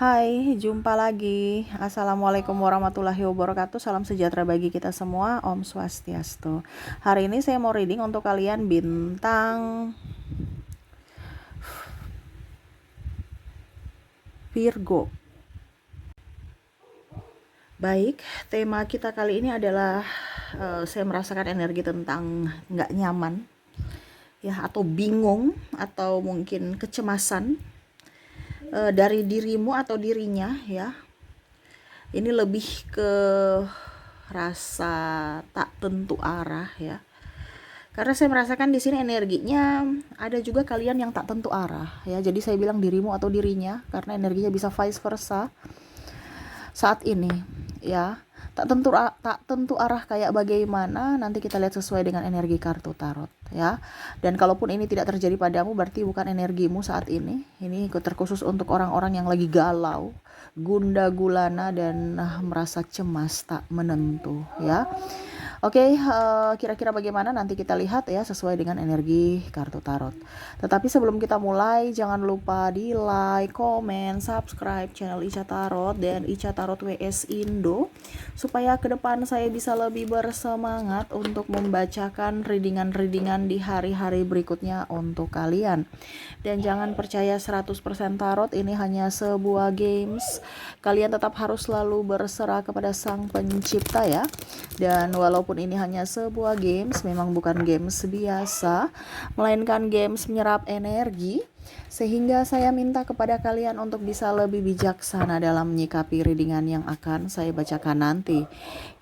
Hai, jumpa lagi. Assalamualaikum warahmatullahi wabarakatuh. Salam sejahtera bagi kita semua. Om Swastiastu. Hari ini saya mau reading untuk kalian bintang Virgo. Baik, tema kita kali ini adalah saya merasakan energi tentang nggak nyaman, ya, atau bingung, atau mungkin kecemasan dari dirimu atau dirinya, ya. Ini lebih ke rasa tak tentu arah, ya. Karena saya merasakan di sini energinya ada juga kalian yang tak tentu arah, ya. Jadi saya bilang dirimu atau dirinya karena energinya bisa vice versa saat ini, ya. Tak tentu arah kayak bagaimana nanti kita lihat sesuai dengan energi kartu tarot, ya. Dan kalaupun ini tidak terjadi padamu berarti bukan energimu saat ini. Ini terkhusus untuk orang-orang yang lagi galau, gundah gulana dan merasa cemas tak menentu, ya. Oke, kira-kira bagaimana nanti kita lihat ya sesuai dengan energi kartu tarot. Tetapi sebelum kita mulai, jangan lupa di like, komen, subscribe channel Ica Tarot dan Ica Tarot WS Indo supaya ke depan saya bisa lebih bersemangat untuk membacakan readingan-readingan di hari-hari berikutnya untuk kalian. Dan jangan percaya 100% tarot, ini hanya sebuah games. Kalian tetap harus selalu berserah kepada Sang Pencipta, ya. Dan walaupun ini hanya sebuah games, memang bukan games biasa, melainkan games menyerap energi, sehingga saya minta kepada kalian untuk bisa lebih bijaksana dalam menyikapi readingan yang akan saya bacakan nanti.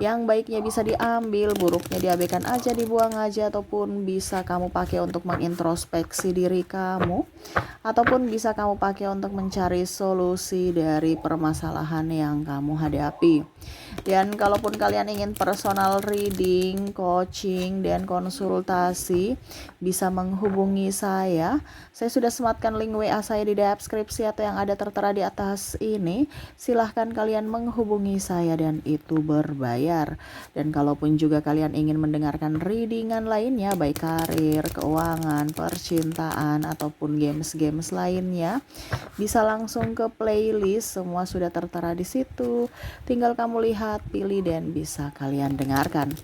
Yang baiknya bisa diambil, buruknya diabaikan aja, dibuang aja, ataupun bisa kamu pakai untuk mengintrospeksi diri kamu, ataupun bisa kamu pakai untuk mencari solusi dari permasalahan yang kamu hadapi. Dan kalaupun kalian ingin personal reading, coaching, dan konsultasi, bisa menghubungi saya. Saya sudah sematkan link WA saya di deskripsi atau yang ada tertera di atas ini. Silahkan kalian menghubungi saya dan itu berbayar. Dan kalaupun juga kalian ingin mendengarkan readingan lainnya, baik karir, keuangan, percintaan, ataupun games-games lainnya, bisa langsung ke playlist, semua sudah tertera di situ. Tinggal kamu lihat, pilih, dan bisa kalian dengarkan.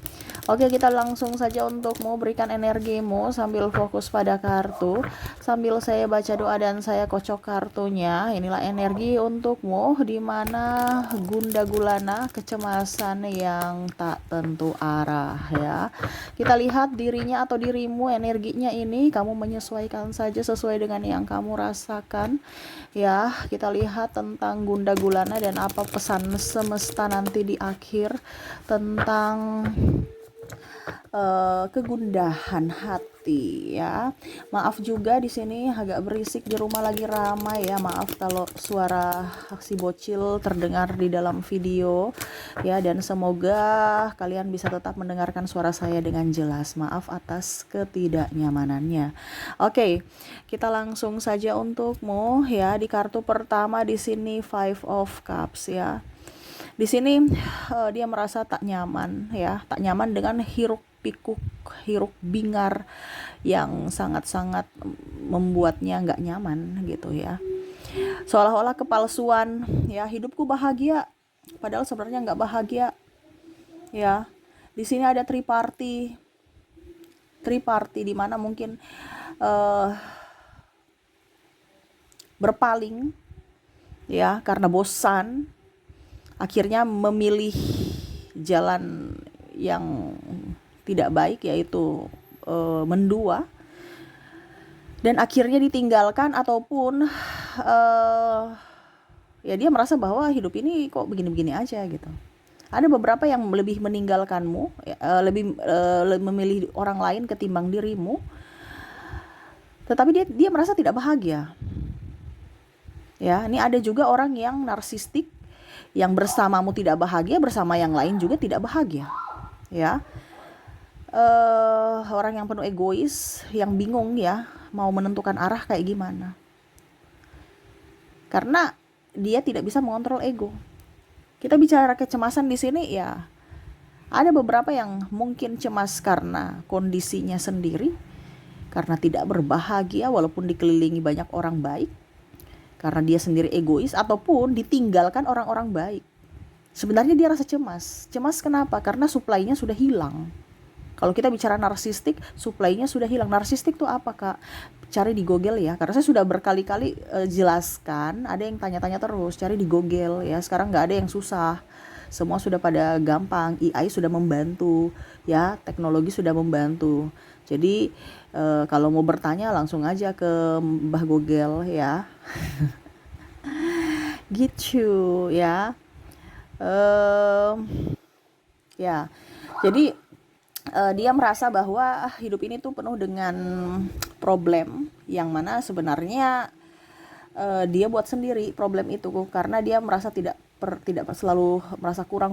Oke, kita langsung saja untuk mau berikan energimu sambil fokus pada kartu, sambil saya baca doa dan saya kocok kartunya. Inilah energi untukmu di mana gundah gulana, kecemasan yang tak tentu arah, ya. Kita lihat dirinya atau dirimu, energinya ini kamu menyesuaikan saja sesuai dengan yang kamu rasakan, ya. Kita lihat tentang gundah gulana dan apa pesan semesta nanti di akhir tentang kegundahan hati, ya. Maaf juga di sini agak berisik, di rumah lagi ramai, ya. Maaf kalau suara si bocil terdengar di dalam video, ya, dan semoga kalian bisa tetap mendengarkan suara saya dengan jelas. Maaf atas ketidaknyamanannya. Oke, kita langsung saja untukmu, ya. Di kartu pertama di sini Five of Cups, ya. Di sini dia merasa tak nyaman, ya, tak nyaman dengan hiruk pikuk, hiruk bingar yang sangat-sangat membuatnya nggak nyaman, gitu, ya. Seolah-olah kepalsuan, ya, hidupku bahagia, padahal sebenarnya nggak bahagia, ya. Di sini ada triparty di mana mungkin berpaling, ya, karena bosan, akhirnya memilih jalan yang tidak baik, yaitu mendua, dan akhirnya ditinggalkan, ataupun ya dia merasa bahwa hidup ini kok begini-begini aja, gitu. Ada beberapa yang lebih meninggalkanmu, lebih memilih orang lain ketimbang dirimu, tetapi dia merasa tidak bahagia, ya. Ini ada juga orang yang narsistik, yang bersamamu tidak bahagia, bersama yang lain juga tidak bahagia, ya. Orang yang penuh egois, yang bingung, ya, mau menentukan arah kayak gimana, karena dia tidak bisa mengontrol ego. Kita bicara kecemasan di sini, ya, ada beberapa yang mungkin cemas karena kondisinya sendiri, karena tidak berbahagia walaupun dikelilingi banyak orang baik, karena dia sendiri egois ataupun ditinggalkan orang-orang baik. Sebenarnya dia rasa cemas. Cemas kenapa? Karena suplainya sudah hilang. Kalau kita bicara narsistik, suplainya sudah hilang. Narsistik tuh apa, Kak? Cari di Google ya. Karena saya sudah berkali-kali jelaskan, ada yang tanya-tanya terus, cari di Google ya. Sekarang nggak ada yang susah. Semua sudah pada gampang, AI sudah membantu ya, teknologi sudah membantu. Jadi kalau mau bertanya langsung aja ke Mbah Google ya. Gitu ya. Ya, jadi dia merasa bahwa hidup ini tuh penuh dengan problem yang mana sebenarnya dia buat sendiri problem itu karena dia merasa tidak selalu merasa kurang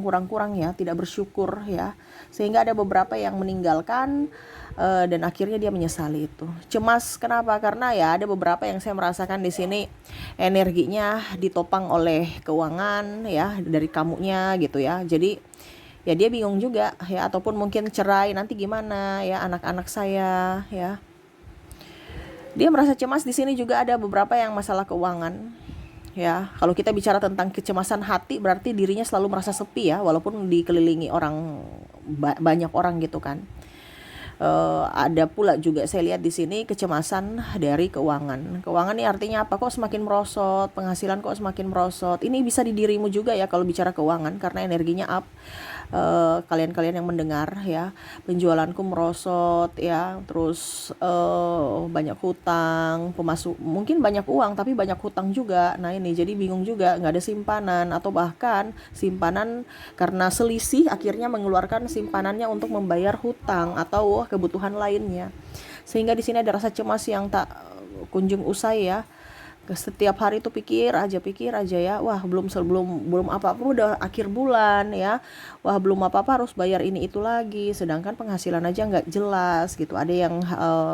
ya, tidak bersyukur ya, sehingga ada beberapa yang meninggalkan dan akhirnya dia menyesali itu. Cemas kenapa? Karena ya ada beberapa yang saya merasakan di sini energinya ditopang oleh keuangan ya dari kamunya gitu ya. Jadi ya dia bingung juga ya, ataupun mungkin cerai nanti gimana ya anak-anak saya ya. Dia merasa cemas di sini juga ada beberapa yang masalah keuangan. Ya, kalau kita bicara tentang kecemasan hati berarti dirinya selalu merasa sepi ya, walaupun dikelilingi orang banyak orang gitu kan. Ada pula juga saya lihat di sini kecemasan dari keuangan. Keuangan ini artinya apa? Kok semakin merosot, penghasilan kok semakin merosot. Ini bisa di dirimu juga ya kalau bicara keuangan karena energinya up. Kalian-kalian yang mendengar ya, penjualanku merosot ya, terus banyak hutang, mungkin banyak uang tapi banyak hutang juga. Nah ini jadi bingung juga, nggak ada simpanan atau bahkan simpanan karena selisih akhirnya mengeluarkan simpanannya untuk membayar hutang atau kebutuhan lainnya. Sehingga di sini ada rasa cemas yang tak kunjung usai ya. Setiap hari itu pikir aja ya, wah belum apa-apa udah akhir bulan ya, wah belum apa-apa harus bayar ini itu lagi, sedangkan penghasilan aja nggak jelas gitu. Ada yang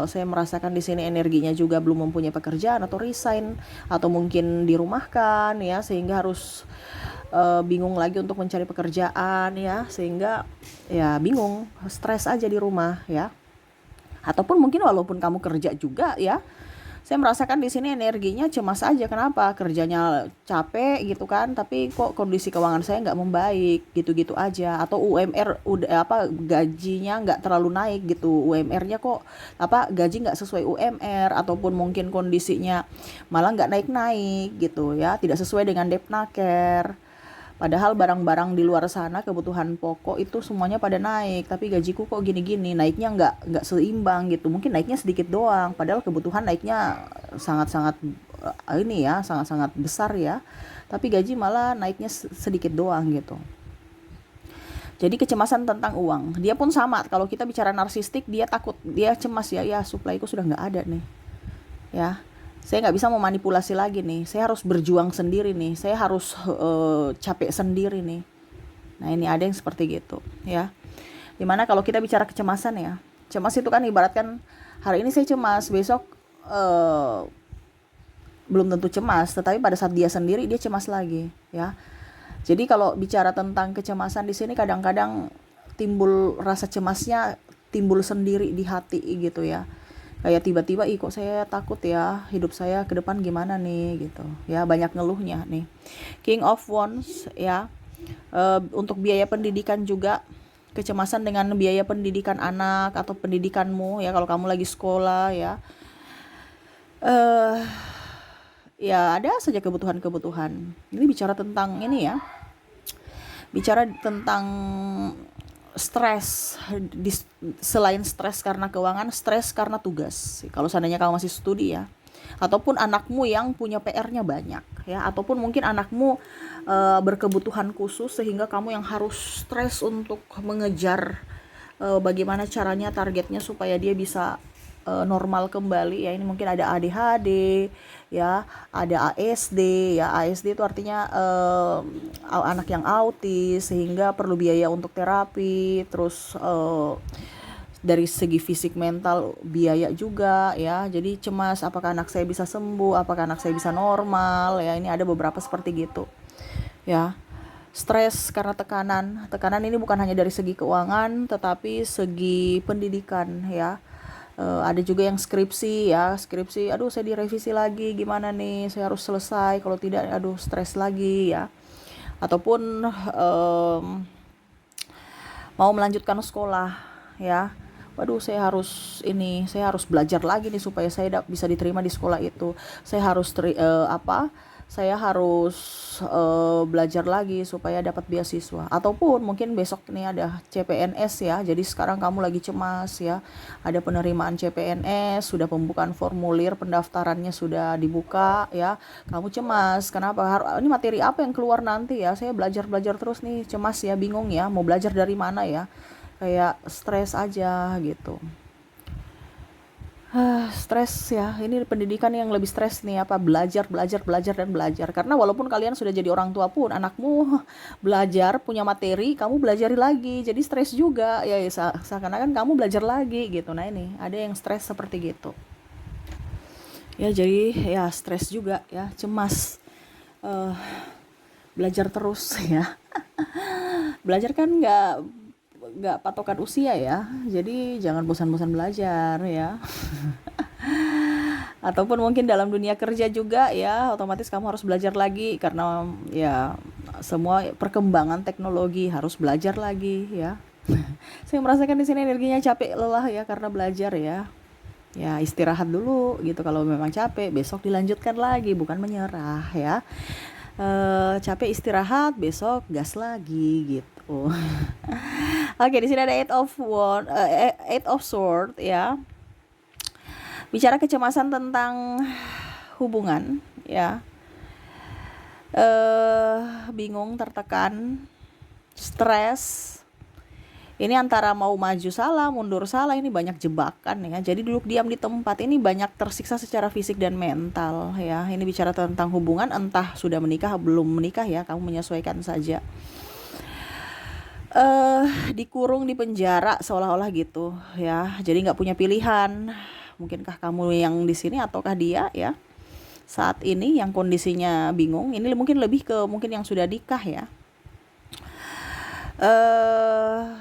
saya merasakan di sini energinya juga belum mempunyai pekerjaan atau resign atau mungkin dirumahkan ya, sehingga harus bingung lagi untuk mencari pekerjaan ya, sehingga ya bingung, stres aja di rumah ya. Ataupun mungkin walaupun kamu kerja juga ya, saya merasakan di sini energinya cemas aja. Kenapa? Kerjanya capek gitu kan, tapi kok kondisi keuangan saya nggak membaik, gitu-gitu aja. Atau UMR udah gajinya nggak terlalu naik gitu, UMR-nya kok gaji nggak sesuai UMR, ataupun mungkin kondisinya malah nggak naik-naik gitu ya, tidak sesuai dengan Depnaker. Padahal barang-barang di luar sana kebutuhan pokok itu semuanya pada naik, tapi gajiku kok gini-gini, naiknya nggak seimbang gitu. Mungkin naiknya sedikit doang, padahal kebutuhan naiknya sangat-sangat sangat-sangat besar ya. Tapi gaji malah naiknya sedikit doang gitu. Jadi kecemasan tentang uang. Dia pun sama. Kalau kita bicara narsistik, dia takut, dia cemas ya suplaiku sudah nggak ada nih. Ya. Saya nggak bisa memanipulasi lagi nih, saya harus berjuang sendiri nih, saya harus capek sendiri nih. Nah ini ada yang seperti gitu ya. Dimana kalau kita bicara kecemasan ya, cemas itu kan ibaratkan hari ini saya cemas, besok belum tentu cemas, tetapi pada saat dia sendiri dia cemas lagi ya. Jadi kalau bicara tentang kecemasan di sini kadang-kadang timbul rasa cemasnya timbul sendiri di hati gitu ya. Kayak tiba-tiba kok saya takut ya, hidup saya ke depan gimana nih gitu ya, banyak ngeluhnya nih. King of Wands ya, untuk biaya pendidikan juga, kecemasan dengan biaya pendidikan anak atau pendidikanmu ya, kalau kamu lagi sekolah ya, ya ada saja kebutuhan-kebutuhan. Ini bicara tentang ini ya, bicara tentang stres. Selain stres karena keuangan, stres karena tugas. Kalau seandainya kamu masih studi ya, ataupun anakmu yang punya PR-nya banyak ya, ataupun mungkin anakmu berkebutuhan khusus sehingga kamu yang harus stres untuk mengejar bagaimana caranya, targetnya supaya dia bisa normal kembali ya. Ini mungkin ada ADHD ya, ada ASD ya. ASD itu artinya anak yang autis sehingga perlu biaya untuk terapi. Terus dari segi fisik mental biaya juga ya. Jadi cemas, apakah anak saya bisa sembuh, apakah anak saya bisa normal ya. Ini ada beberapa seperti gitu ya. Stres karena tekanan ini bukan hanya dari segi keuangan tetapi segi pendidikan ya. Ada juga yang skripsi ya, skripsi, aduh saya direvisi lagi, gimana nih, saya harus selesai, kalau tidak, aduh stres lagi ya. Ataupun mau melanjutkan sekolah ya, waduh saya harus belajar lagi nih supaya saya bisa diterima di sekolah itu. Saya harus belajar lagi supaya dapat beasiswa. Ataupun mungkin besok nih ada CPNS ya, jadi sekarang kamu lagi cemas ya, ada penerimaan CPNS, sudah pembukaan formulir pendaftarannya sudah dibuka ya, kamu cemas, kenapa, ini materi apa yang keluar nanti ya, saya belajar terus nih, cemas ya, bingung ya, mau belajar dari mana ya, kayak stres aja gitu. Stres ya, ini pendidikan yang lebih stres nih, apa, belajar belajar belajar dan belajar, karena walaupun kalian sudah jadi orang tua pun anakmu belajar, punya materi, kamu belajari lagi, jadi stres juga ya, seakan-akan kamu belajar lagi gitu. Nah ini ada yang stres seperti gitu ya, jadi ya stres juga ya, cemas, eh belajar terus ya. Belajar kan nggak patokan usia ya, jadi jangan bosan-bosan belajar ya. Ataupun mungkin dalam dunia kerja juga ya, otomatis kamu harus belajar lagi karena ya semua perkembangan teknologi, harus belajar lagi ya. Saya merasakan di sini energinya capek, lelah ya karena belajar ya. Ya istirahat dulu gitu, kalau memang capek besok dilanjutkan lagi, bukan menyerah ya. Capek istirahat, besok gas lagi gitu. Oke, di sini ada Eight of Sword ya. Bicara kecemasan tentang hubungan ya. Bingung, tertekan, stres. Ini antara mau maju salah, mundur salah, ini banyak jebakan ya. Jadi duduk diam di tempat, ini banyak tersiksa secara fisik dan mental ya. Ini bicara tentang hubungan, entah sudah menikah belum menikah ya, kamu menyesuaikan saja. Dikurung di penjara seolah-olah gitu ya. Jadi nggak punya pilihan. Mungkinkah kamu yang di sini ataukah dia ya? Saat ini yang kondisinya bingung, ini mungkin lebih ke mungkin yang sudah nikah ya.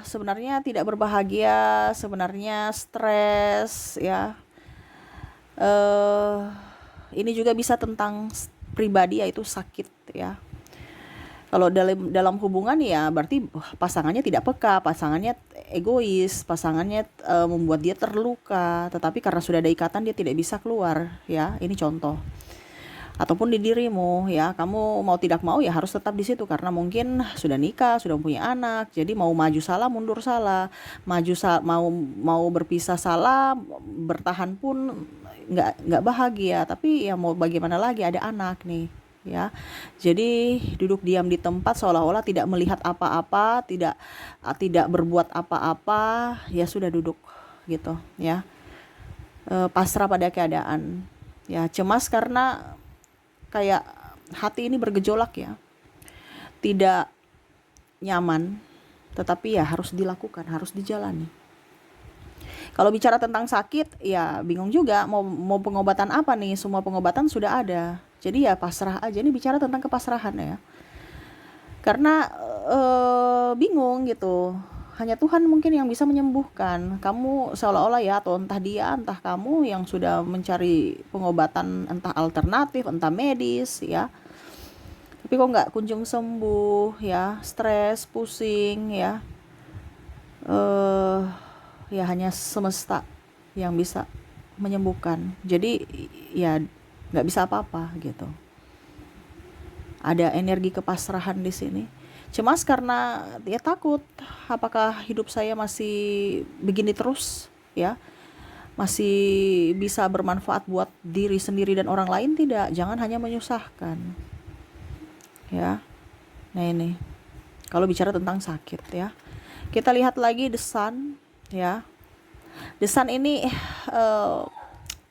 Sebenarnya tidak berbahagia, sebenarnya stres ya. Ini juga bisa tentang pribadi, yaitu sakit ya. Kalau dalam hubungan ya berarti pasangannya tidak peka, pasangannya egois, pasangannya membuat dia terluka, tetapi karena sudah ada ikatan dia tidak bisa keluar ya. Ini contoh. Ataupun di dirimu ya, kamu mau tidak mau ya harus tetap di situ karena mungkin sudah nikah, sudah punya anak. Jadi mau maju salah, mundur salah, mau berpisah salah, bertahan pun nggak bahagia. Tapi ya mau bagaimana lagi, ada anak nih ya. Jadi duduk diam di tempat seolah-olah tidak melihat apa-apa, tidak berbuat apa-apa, ya sudah duduk gitu ya. Pasrah pada keadaan. Ya, cemas karena kayak hati ini bergejolak ya. Tidak nyaman, tetapi ya harus dilakukan, harus dijalani. Kalau bicara tentang sakit, ya bingung juga mau pengobatan apa nih? Semua pengobatan sudah ada. Jadi ya pasrah aja. Ini bicara tentang kepasrahan ya. Karena bingung gitu. Hanya Tuhan mungkin yang bisa menyembuhkan. Kamu seolah-olah ya, atau entah dia, entah kamu yang sudah mencari pengobatan entah alternatif, entah medis ya. Tapi kok nggak kunjung sembuh ya, stres, pusing ya. Ya hanya semesta yang bisa menyembuhkan. Jadi ya nggak bisa apa-apa gitu. Ada energi kepasrahan di sini. Cemas karena dia takut, apakah hidup saya masih begini terus ya, masih bisa bermanfaat buat diri sendiri dan orang lain tidak, jangan hanya menyusahkan ya. Nah ini kalau bicara tentang sakit ya, kita lihat lagi The Sun ya. The Sun ini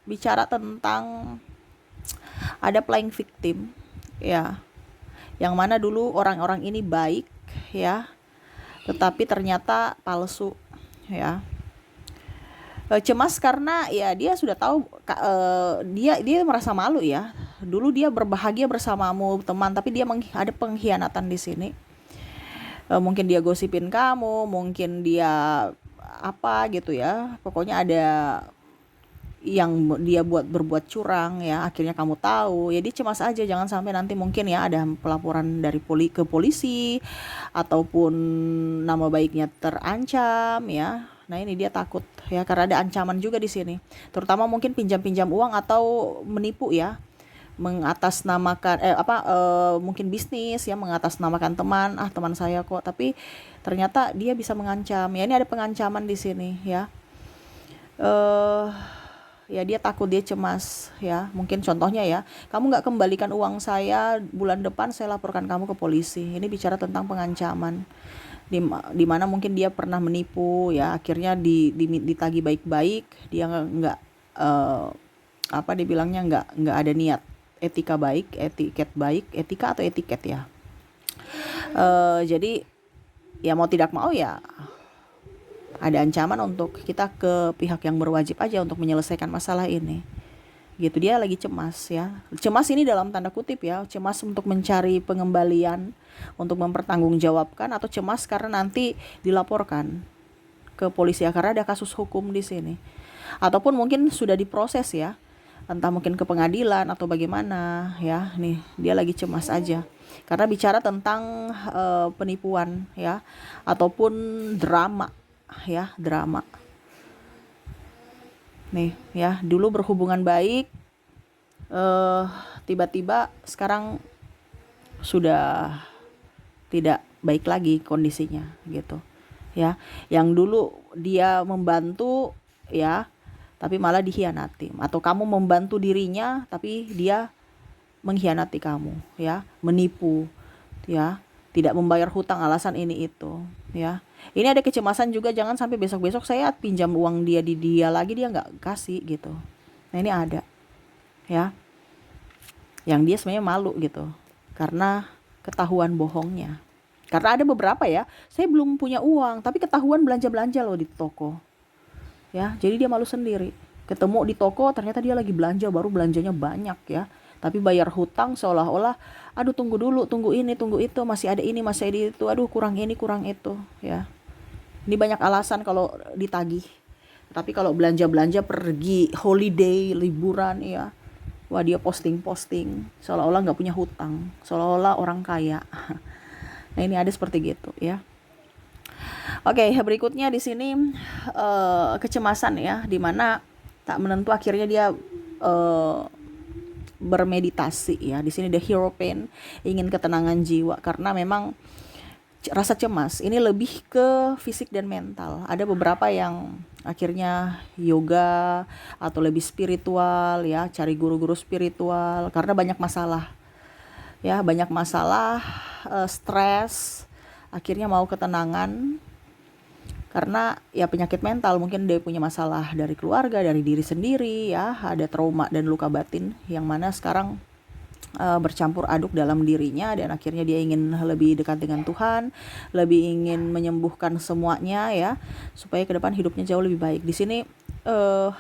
bicara tentang ada playing victim ya, yang mana dulu orang-orang ini baik ya, tetapi ternyata palsu ya. Cemas karena ya dia sudah tahu, dia merasa malu ya. Dulu dia berbahagia bersamamu teman, tapi dia ada pengkhianatan di sini. Mungkin dia gosipin kamu, mungkin dia apa gitu ya. Pokoknya ada yang dia berbuat curang ya, akhirnya kamu tahu, ya dia cemas aja jangan sampai nanti mungkin ya ada pelaporan dari ke polisi ataupun nama baiknya terancam ya. Nah ini dia takut ya, karena ada ancaman juga di sini, terutama mungkin pinjam-pinjam uang atau menipu ya, mengatasnamakan mungkin bisnis ya, mengatasnamakan teman, teman saya kok, tapi ternyata dia bisa mengancam ya. Ini ada pengancaman di sini ya. eh Ya dia takut, dia cemas ya, mungkin contohnya ya, kamu nggak kembalikan uang saya bulan depan, saya laporkan kamu ke polisi. Ini bicara tentang pengancaman, di mana mungkin dia pernah menipu ya, akhirnya ditagih baik-baik, dia nggak dibilangnya nggak ada niat etika baik, etiket baik, etika atau etiket ya. Jadi ya mau tidak mau ya ada ancaman untuk kita ke pihak yang berwajib aja untuk menyelesaikan masalah ini gitu. Dia lagi cemas ya, cemas ini dalam tanda kutip ya, cemas untuk mencari pengembalian, untuk mempertanggungjawabkan, atau cemas karena nanti dilaporkan ke polisi ya, karena ada kasus hukum di sini, ataupun mungkin sudah diproses ya, entah mungkin ke pengadilan atau bagaimana ya. Nih dia lagi cemas aja karena bicara tentang penipuan ya, ataupun drama ya, drama nih ya. Dulu berhubungan baik, tiba-tiba sekarang sudah tidak baik lagi kondisinya gitu ya. Yang dulu dia membantu ya, tapi malah dikhianati, atau kamu membantu dirinya tapi dia mengkhianati kamu ya, menipu ya, tidak membayar hutang alasan ini itu ya. Ini ada kecemasan juga, jangan sampai besok-besok saya pinjam uang dia di dia lagi, dia nggak kasih gitu. Nah ini ada ya, yang dia sebenarnya malu gitu karena ketahuan bohongnya. Karena ada beberapa ya, saya belum punya uang tapi ketahuan belanja-belanja loh di toko ya, jadi dia malu sendiri. Ketemu di toko ternyata dia lagi belanja, baru belanjanya banyak ya, tapi bayar hutang seolah-olah aduh tunggu dulu, tunggu ini, tunggu itu, masih ada ini, masih ada itu, aduh kurang ini, kurang itu ya. Ini banyak alasan kalau ditagih. Tapi kalau belanja-belanja, pergi holiday, liburan ya, wah dia posting-posting seolah-olah nggak punya hutang, seolah-olah orang kaya. Nah ini ada seperti gitu ya. Oke, berikutnya di sini kecemasan ya, dimana tak menentu akhirnya dia bermeditasi ya. Di sini the hero pain, ingin ketenangan jiwa, karena memang rasa cemas ini lebih ke fisik dan mental. Ada beberapa yang akhirnya yoga atau lebih spiritual ya, cari guru-guru spiritual karena banyak masalah ya, banyak masalah, stres, akhirnya mau ketenangan karena ya penyakit mental, mungkin dia punya masalah dari keluarga, dari diri sendiri ya, ada trauma dan luka batin yang mana sekarang bercampur aduk dalam dirinya, dan akhirnya dia ingin lebih dekat dengan Tuhan, lebih ingin menyembuhkan semuanya ya, supaya ke depan hidupnya jauh lebih baik. Di sini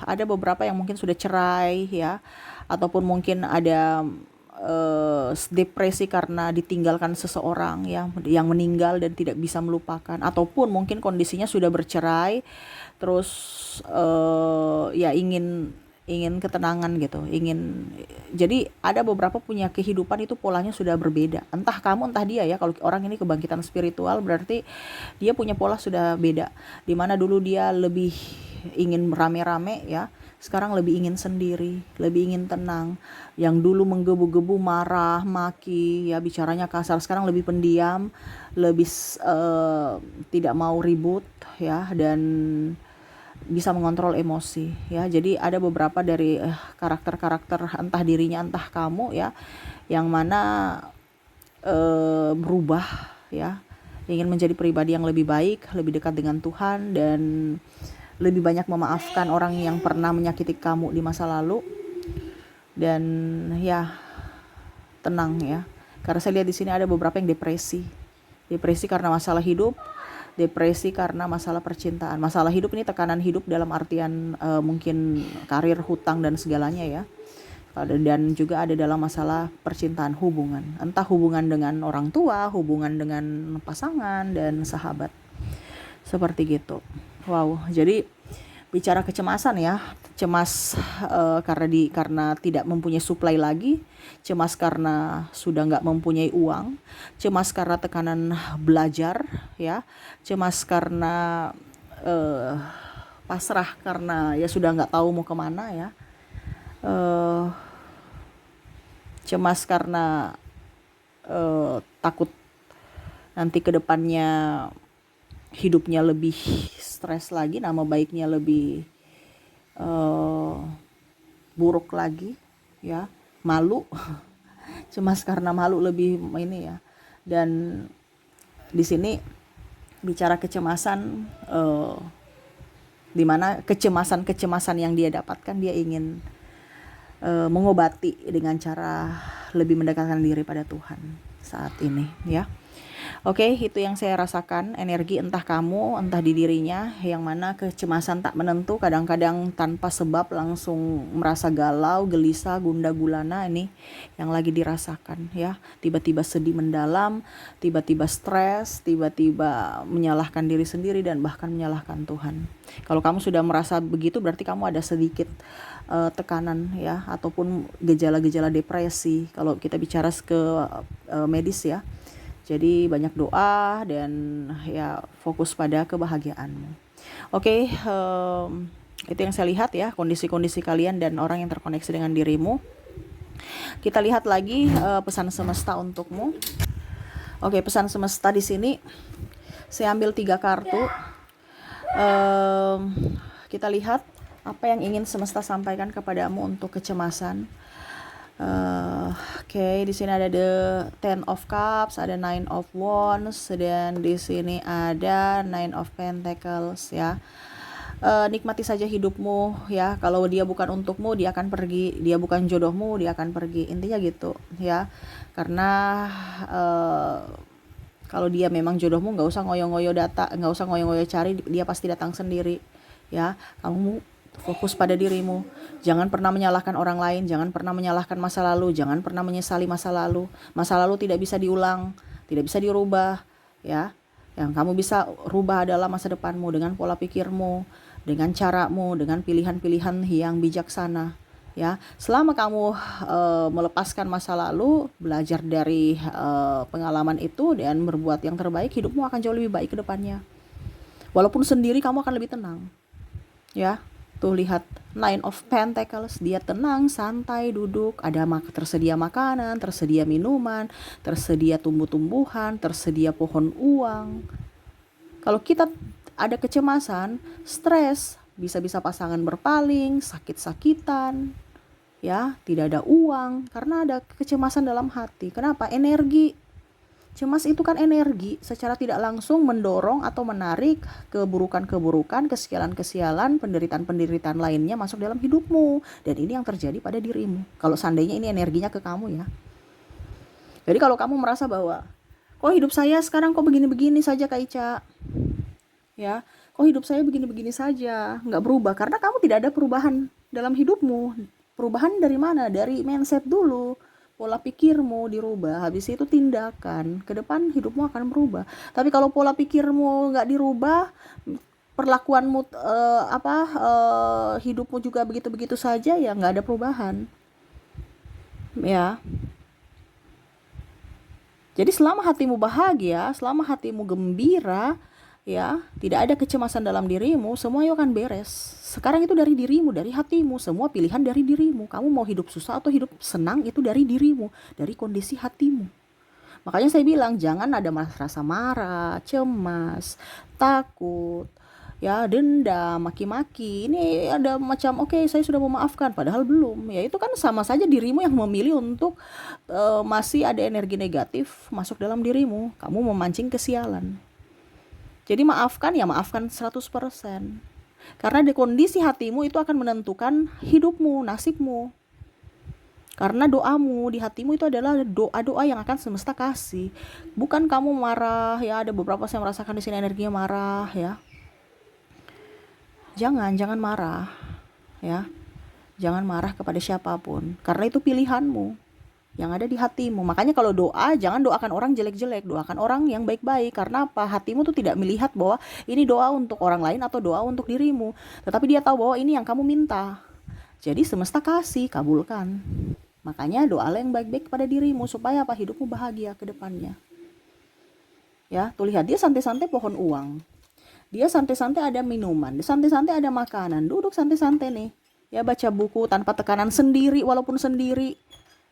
ada beberapa yang mungkin sudah cerai ya, ataupun mungkin ada depresi karena ditinggalkan seseorang ya, yang meninggal dan tidak bisa melupakan, ataupun mungkin kondisinya sudah bercerai terus ya ingin ketenangan gitu, jadi ada beberapa punya kehidupan itu polanya sudah berbeda, entah kamu entah dia ya. Kalau orang ini kebangkitan spiritual berarti dia punya pola sudah beda, dimana dulu dia lebih ingin rame-rame ya, sekarang lebih ingin sendiri, lebih ingin tenang. Yang dulu menggebu-gebu, marah, maki ya, bicaranya kasar, sekarang lebih pendiam, lebih tidak mau ribut ya, dan bisa mengontrol emosi ya. Jadi ada beberapa dari karakter-karakter, entah dirinya entah kamu ya, yang mana berubah ya, ingin menjadi pribadi yang lebih baik, lebih dekat dengan Tuhan, dan lebih banyak memaafkan orang yang pernah menyakiti kamu di masa lalu. Dan ya tenang ya, karena saya lihat di sini ada beberapa yang depresi karena masalah hidup, depresi karena masalah percintaan. Masalah hidup ini tekanan hidup dalam artian mungkin karir, hutang dan segalanya ya. Dan juga ada dalam masalah percintaan, hubungan, entah hubungan dengan orang tua, hubungan dengan pasangan dan sahabat, seperti gitu. Wow, jadi bicara kecemasan ya, cemas karena tidak mempunyai supply lagi, cemas karena sudah nggak mempunyai uang, cemas karena tekanan belajar, ya, cemas karena pasrah karena ya sudah nggak tahu mau kemana, ya, eh, cemas karena takut nanti ke depannya hidupnya lebih stres lagi, nama baiknya lebih buruk lagi, ya, malu. Cemas karena malu lebih ini, ya. Dan di sini bicara kecemasan, di mana kecemasan yang dia dapatkan, dia ingin mengobati dengan cara lebih mendekatkan diri pada Tuhan saat ini, ya. Oke, itu yang saya rasakan, energi entah kamu, entah di dirinya, yang mana kecemasan tak menentu, kadang-kadang tanpa sebab langsung merasa galau, gelisah, gundah gulana, ini yang lagi dirasakan, ya. Tiba-tiba sedih mendalam, tiba-tiba stres, tiba-tiba menyalahkan diri sendiri dan bahkan menyalahkan Tuhan. Kalau kamu sudah merasa begitu, berarti kamu ada sedikit tekanan, ya, ataupun gejala-gejala depresi kalau kita bicara ke medis, ya. Jadi banyak doa dan ya fokus pada kebahagiaanmu. Oke, itu yang saya lihat, ya, kondisi-kondisi kalian dan orang yang terkoneksi dengan dirimu. Kita lihat lagi pesan semesta untukmu. Oke, pesan semesta di sini saya ambil 3 kartu. Kita lihat apa yang ingin semesta sampaikan kepadamu untuk kecemasan. Oke, di sini ada the Ten of Cups, ada Nine of Wands, dan di sini ada Nine of Pentacles, ya. Nikmati saja hidupmu, ya. Kalau dia bukan untukmu, dia akan pergi. Dia bukan jodohmu, dia akan pergi. Intinya gitu, ya. Karena kalau dia memang jodohmu, nggak usah ngoyo-ngoyo nggak usah ngoyo-ngoyo cari, dia pasti datang sendiri, ya. Kamu fokus pada dirimu. Jangan pernah menyalahkan orang lain, jangan pernah menyalahkan masa lalu, jangan pernah menyesali masa lalu. Masa lalu tidak bisa diulang, tidak bisa dirubah, ya. Yang kamu bisa rubah adalah masa depanmu dengan pola pikirmu, dengan caramu, dengan pilihan-pilihan yang bijaksana, ya. Selama kamu melepaskan masa lalu, belajar dari pengalaman itu dan berbuat yang terbaik, hidupmu akan jauh lebih baik ke depannya. Walaupun sendiri, kamu akan lebih tenang, ya. Tuh lihat Nine of Pentacles, dia tenang, santai, duduk, ada tersedia makanan, tersedia minuman, tersedia tumbuh-tumbuhan, tersedia pohon uang. Kalau kita ada kecemasan, stres, bisa-bisa pasangan berpaling, sakit-sakitan, ya, tidak ada uang karena ada kecemasan dalam hati. Kenapa? Energi. Cemas itu kan energi, secara tidak langsung mendorong atau menarik keburukan-keburukan, kesialan-kesialan, penderitaan-penderitaan lainnya masuk dalam hidupmu. Dan ini yang terjadi pada dirimu. Kalau seandainya ini energinya ke kamu, ya. Jadi kalau kamu merasa bahwa, kok hidup saya sekarang kok begini-begini saja, Kak Ica, ya, kok hidup saya begini-begini saja, nggak berubah, karena kamu tidak ada perubahan dalam hidupmu. Perubahan dari mana? Dari mindset dulu. Pola pikirmu dirubah, habis itu tindakan, ke depan hidupmu akan berubah. Tapi kalau pola pikirmu nggak dirubah, perlakuanmu hidupmu juga begitu-begitu saja, ya nggak ada perubahan, ya. Jadi selama hatimu bahagia, selama hatimu gembira, ya, tidak ada kecemasan dalam dirimu, semua akan beres. Sekarang itu dari dirimu, dari hatimu, semua pilihan dari dirimu. Kamu mau hidup susah atau hidup senang, itu dari dirimu, dari kondisi hatimu. Makanya saya bilang jangan ada rasa marah, cemas, takut, ya, dendam, maki-maki. Ini ada macam oke, saya sudah memaafkan padahal belum. Ya itu kan sama saja dirimu yang memilih untuk masih ada energi negatif masuk dalam dirimu. Kamu memancing kesialan. Jadi maafkan, ya maafkan 100%. Karena di kondisi hatimu itu akan menentukan hidupmu, nasibmu. Karena doamu di hatimu itu adalah doa-doa yang akan semesta kasih. Bukan kamu marah, ya, ada beberapa saya merasakan di sini energinya marah, ya. Jangan marah, ya. Jangan marah kepada siapapun, karena itu pilihanmu. yang ada di hatimu. Makanya kalau doa, jangan doakan orang jelek-jelek, doakan orang yang baik-baik. Karena apa? Hatimu tuh tidak melihat bahwa ini doa untuk orang lain atau doa untuk dirimu, tetapi dia tahu bahwa ini yang kamu minta. Jadi semesta kasih, kabulkan. Makanya doalah yang baik-baik pada dirimu supaya apa? Hidupmu bahagia ke depannya. Ya, tuh lihat, dia santai-santai pohon uang. Dia santai-santai ada minuman, dia santai-santai ada makanan, duduk santai-santai nih. Ya, baca buku tanpa tekanan, sendiri walaupun sendiri.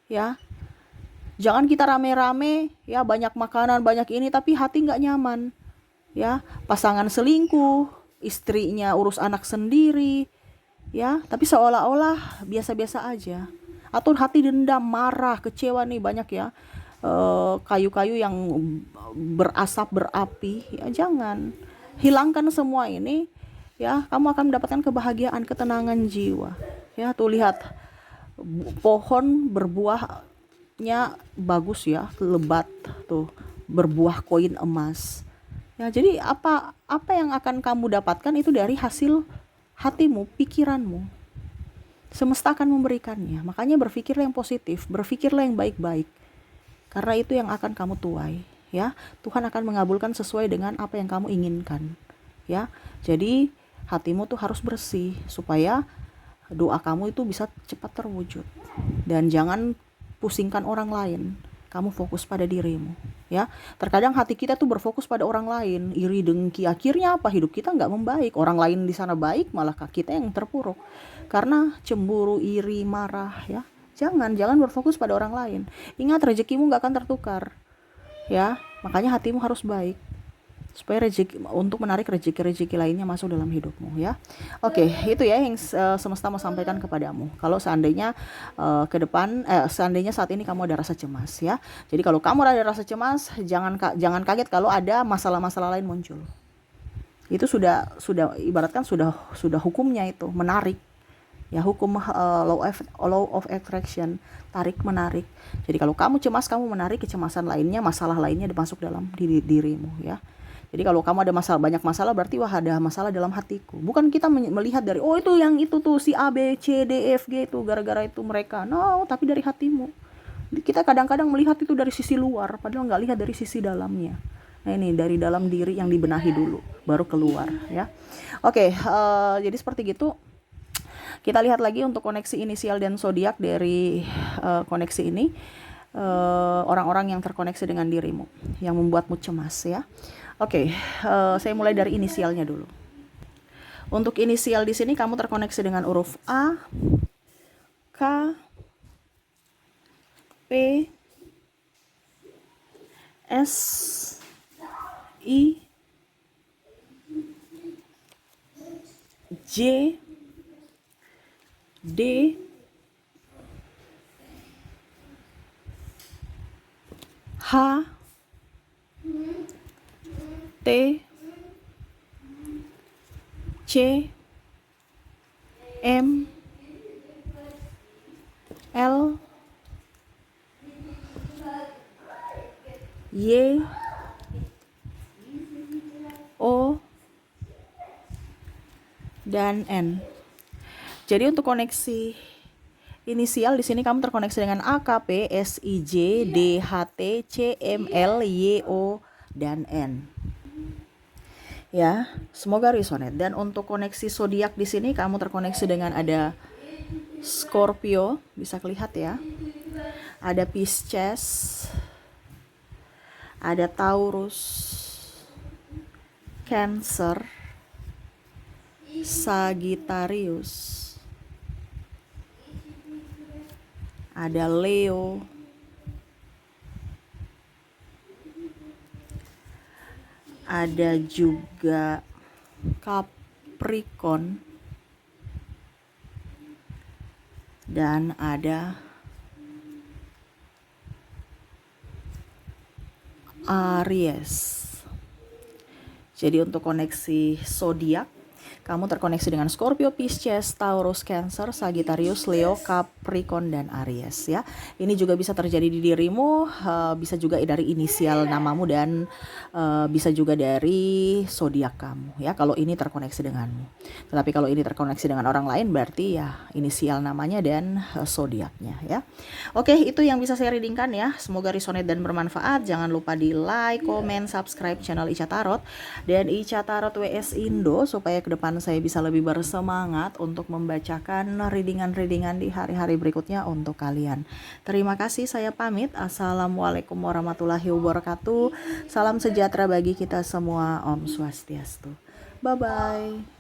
Ya, jangan kita rame-rame, ya banyak makanan, banyak ini, tapi hati nggak nyaman. Ya, pasangan selingkuh, istrinya urus anak sendiri, ya, tapi seolah-olah biasa-biasa aja. Atau hati dendam, marah, kecewa nih banyak ya. Kayu-kayu yang berasap, berapi, ya jangan. Hilangkan semua ini, ya, kamu akan mendapatkan kebahagiaan, ketenangan jiwa. Ya, tuh lihat, pohon berbuahnya bagus ya, lebat tuh, berbuah koin emas. Ya, jadi apa yang akan kamu dapatkan itu dari hasil hatimu, pikiranmu. Semesta akan memberikannya. Makanya berpikirlah yang positif, berpikirlah yang baik-baik. Karena itu yang akan kamu tuai, ya. Tuhan akan mengabulkan sesuai dengan apa yang kamu inginkan, ya. Jadi hatimu tuh harus bersih supaya doa kamu itu bisa cepat terwujud. Dan jangan pusingkan orang lain. Kamu fokus pada dirimu, ya. Terkadang hati kita tuh berfokus pada orang lain, iri dengki, akhirnya apa? Hidup kita nggak membaik. Orang lain di sana baik, malah kita yang terpuruk karena cemburu, iri, marah, ya. Jangan berfokus pada orang lain. Ingat, rezekimu nggak akan tertukar, ya. Makanya hatimu harus baik supaya rezeki, untuk menarik rezeki lainnya masuk dalam hidupmu, ya. Oke, itu ya yang semesta mau sampaikan kepadamu. Kalau seandainya ke depan, seandainya saat ini kamu ada rasa cemas, ya. Jadi kalau kamu ada rasa cemas, jangan kaget kalau ada masalah-masalah lain muncul. Itu sudah ibaratkan sudah hukumnya itu menarik. Ya, hukum law of attraction, tarik menarik. Jadi kalau kamu cemas, kamu menarik kecemasan lainnya, masalah lainnya masuk dalam dirimu, ya. Jadi kalau kamu ada banyak masalah, berarti wah ada masalah dalam hatiku. Bukan kita melihat dari itu yang itu tuh si A B C D F G itu gara-gara itu mereka. No, tapi dari hatimu. Kita kadang-kadang melihat itu dari sisi luar, padahal nggak lihat dari sisi dalamnya. Nah, ini dari dalam diri yang dibenahi dulu, baru keluar, ya. Oke, jadi seperti gitu. Kita lihat lagi untuk koneksi inisial dan zodiak dari koneksi ini. Orang-orang yang terkoneksi dengan dirimu, yang membuatmu cemas, ya. Oke, saya mulai dari inisialnya dulu. Untuk inisial di sini kamu terkoneksi dengan huruf A, K, P, S, I, J, D, H, T, C, M, L, Y, O, dan N. Jadi untuk koneksi inisial di sini kamu terkoneksi dengan A, K, P, S, I, J, D, H, T, C, M, L, Y, O, dan N. Ya, semoga resonate. Dan untuk koneksi zodiak di sini kamu terkoneksi dengan ada Scorpio, bisa kelihatan ya. Ada Pisces, ada Taurus, Cancer, Sagittarius, ada Leo, ada juga Capricorn, dan ada Aries. Jadi untuk koneksi zodiak Kamu terkoneksi dengan Scorpio, Pisces, Taurus, Cancer, Sagittarius, Leo, Capricorn, dan Aries ya. Ini juga bisa terjadi di dirimu, bisa juga dari inisial namamu dan bisa juga dari zodiak kamu ya. Kalau ini terkoneksi denganmu. Tetapi kalau ini terkoneksi dengan orang lain berarti ya inisial namanya dan zodiaknya ya. Oke, itu yang bisa saya readingkan ya. Semoga resonate dan bermanfaat. Jangan lupa di like, comment, subscribe channel Ica Tarot dan Ica Tarot WS Indo supaya ke depan saya bisa lebih bersemangat untuk membacakan readingan-readingan di hari-hari berikutnya untuk kalian. Terima kasih, saya pamit. Assalamualaikum warahmatullahi wabarakatuh. Salam sejahtera bagi kita semua. Om Swastiastu. Bye-bye.